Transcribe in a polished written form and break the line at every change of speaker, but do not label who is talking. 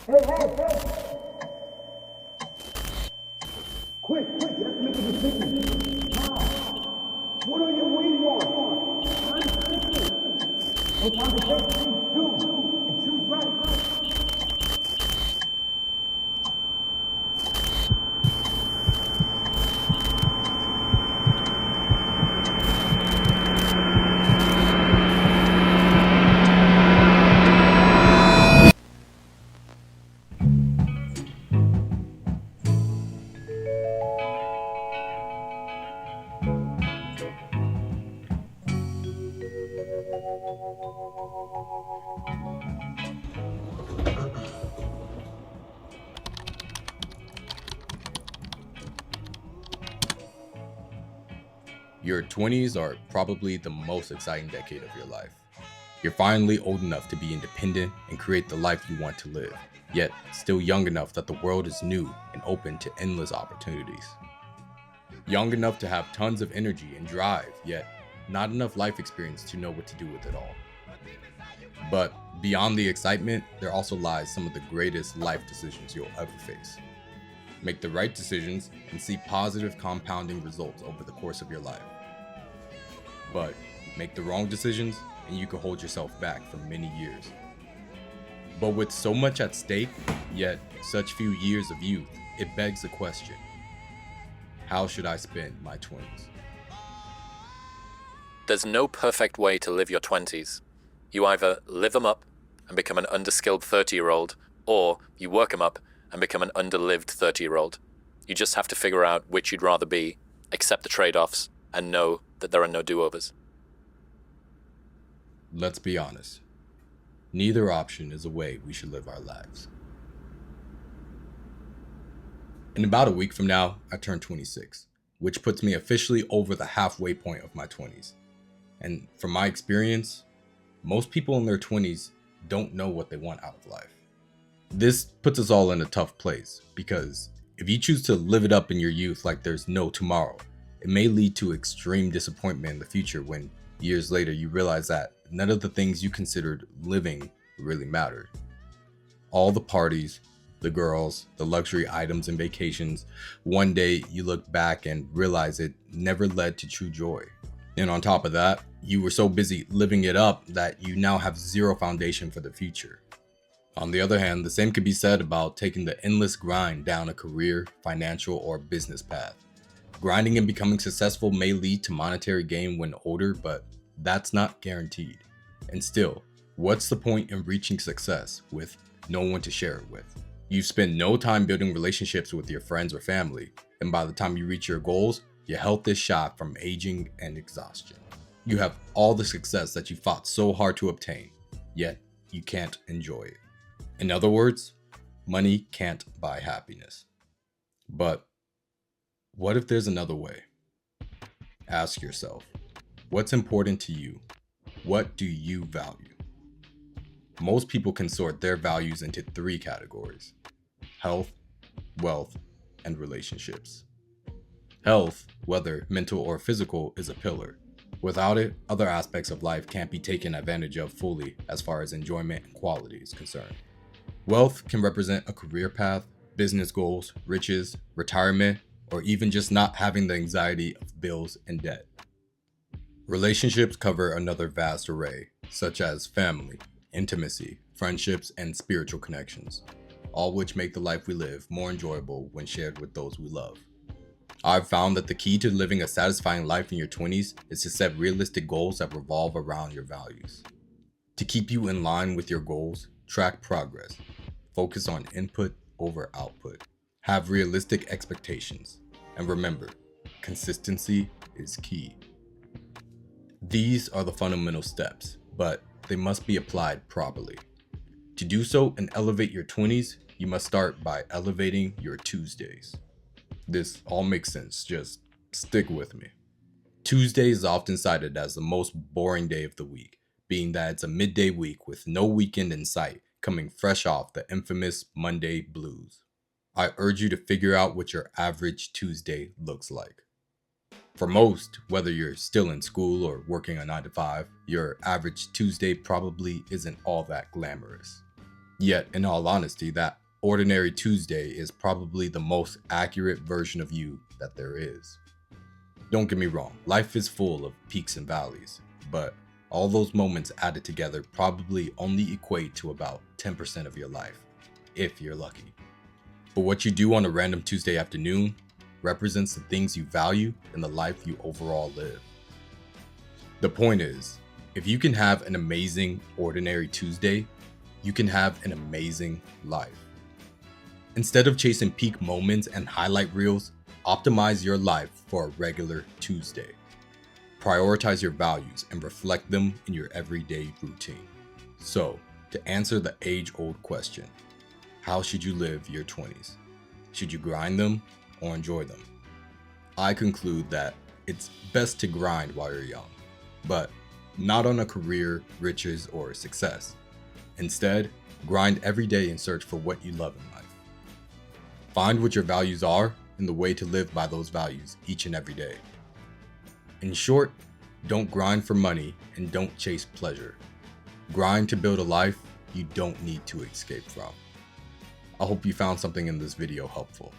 Hey, hey, hey! Quick, quick, let's make a decision. Now, what are you waiting on? I'm thinking. No time to take things too. And choose right.
Your 20s are probably the most exciting decade of your life. You're finally old enough to be independent and create the life you want to live, yet still young enough that the world is new and open to endless opportunities. Young enough to have tons of energy and drive, yet not enough life experience to know what to do with it all. But beyond the excitement, there also lies some of the greatest life decisions you'll ever face. Make the right decisions and see positive compounding results over the course of your life. But make the wrong decisions and you can hold yourself back for many years. But with so much at stake, yet such few years of youth, it begs the question, how should I spend my 20s?
There's no perfect way to live your 20s. You either live them up and become an underskilled 30-year-old, or you work them up and become an underlived 30-year-old. You just have to figure out which you'd rather be, accept the trade-offs, and know that there are no do-overs.
Let's be honest. Neither option is a way we should live our lives. In about a week from now, I turn 26, which puts me officially over the halfway point of my 20s. And from my experience, most people in their 20s don't know what they want out of life. This puts us all in a tough place because if you choose to live it up in your youth like there's no tomorrow, it may lead to extreme disappointment in the future when years later you realize that none of the things you considered living really mattered. All the parties, the girls, the luxury items and vacations, one day you look back and realize it never led to true joy. And on top of that, you were so busy living it up that you now have zero foundation for the future. On the other hand, the same could be said about taking the endless grind down a career, financial, or business path. Grinding and becoming successful may lead to monetary gain when older, but that's not guaranteed. And still, what's the point in reaching success with no one to share it with? You spend no time building relationships with your friends or family, and by the time you reach your goals, your health is shot from aging and exhaustion. You have all the success that you fought so hard to obtain, yet you can't enjoy it. In other words, money can't buy happiness. But what if there's another way? Ask yourself, what's important to you? What do you value? Most people can sort their values into 3 categories: health, wealth, and relationships. Health, whether mental or physical, is a pillar. Without it, other aspects of life can't be taken advantage of fully as far as enjoyment and quality is concerned. Wealth can represent a career path, business goals, riches, retirement, or even just not having the anxiety of bills and debt. Relationships cover another vast array, such as family, intimacy, friendships, and spiritual connections, all which make the life we live more enjoyable when shared with those we love. I've found that the key to living a satisfying life in your 20s is to set realistic goals that revolve around your values. To keep you in line with your goals, track progress, focus on input over output, have realistic expectations, and remember, consistency is key. These are the fundamental steps, but they must be applied properly. To do so and elevate your 20s, you must start by elevating your Tuesdays. This all makes sense, just stick with me. Tuesday is often cited as the most boring day of the week, being that it's a midday week with no weekend in sight, coming fresh off the infamous Monday blues. I urge you to figure out what your average Tuesday looks like. For most, whether you're still in school or working a 9 to 5, your average Tuesday probably isn't all that glamorous. Yet, in all honesty, that ordinary Tuesday is probably the most accurate version of you that there is. Don't get me wrong, life is full of peaks and valleys, but all those moments added together probably only equate to about 10% of your life, if you're lucky. But what you do on a random Tuesday afternoon represents the things you value and the life you overall live. The point is, if you can have an amazing ordinary Tuesday, you can have an amazing life. Instead of chasing peak moments and highlight reels, optimize your life for a regular Tuesday. Prioritize your values and reflect them in your everyday routine. So, to answer the age-old question, how should you live your 20s? Should you grind them or enjoy them? I conclude that it's best to grind while you're young, but not on a career, riches, or success. Instead, grind every day and search for what you love in life. Find what your values are and the way to live by those values each and every day. In short, don't grind for money and don't chase pleasure. Grind to build a life you don't need to escape from. I hope you found something in this video helpful.